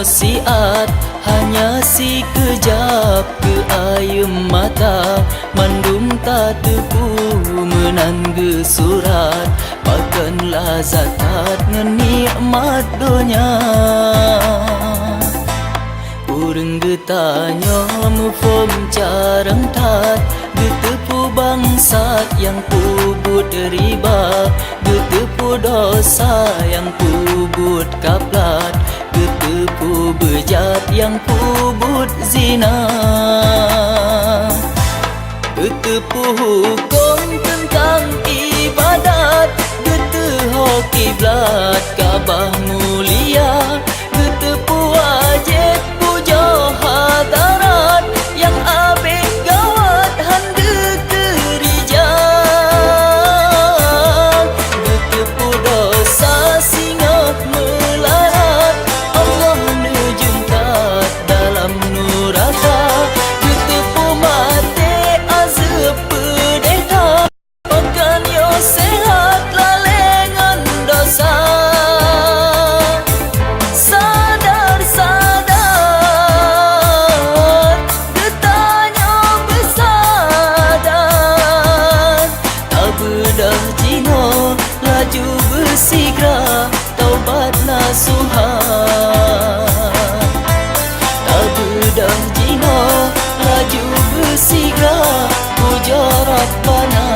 siat hanya si kejap ke ayam mata mandum tak tepu menangga surat makanlah zakat ngan nikmat dunia. Urang getanya mufom carang tat getepu bangsat yang pubut riba, getepu dosa yang pubut kaplat, getepu bejat yang pubut zina, getepu hukum tentang ibadat, geteho kiblat Kaabah mulia, getepu wajib puja hadarat yang abid gawat hande kerija, getepu dosa singa melarat Allah nejumkat dalam neraka, getepu mati azab pedeta makan yo sehat lalengan dosa. Sadar getanya bersadar, tak bedah jino laju bersigra taubat nasuhan, tak bedah jino laju bersigra puja Rabbana.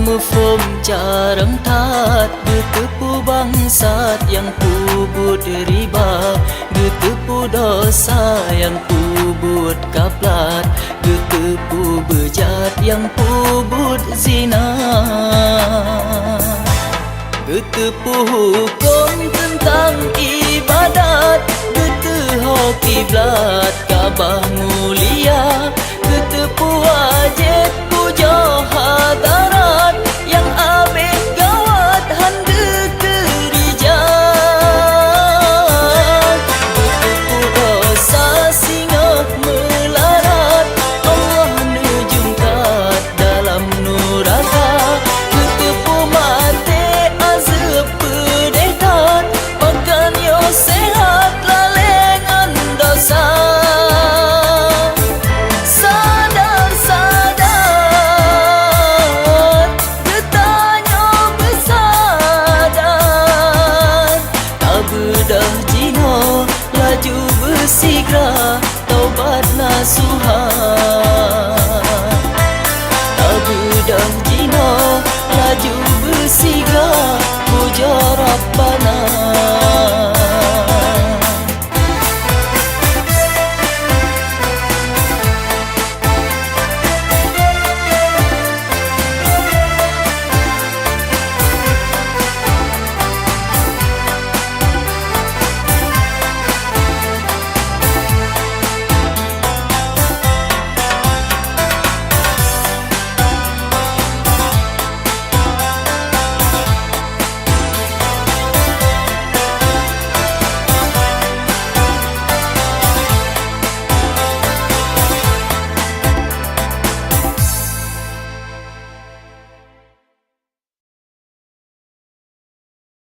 Mufum carang tat getepu bangsat yang pubut riba, getepu dosa yang pubut kaplat, getepu bejat yang pubut zina, getepu hukum tentang ibadat, geteho kiblat Kaabah mulia, getepu wajib puja hadarat yang abid gawat hande kerija, getepu dosa singa melarat Allah nejumkat dalam neraka, getepu mati azab pedeta makan yo sehat lalengan dosa. Bedah jino laju bersigra taubat nasuhan, tak bedah jino laju bersigra puja Rabbana.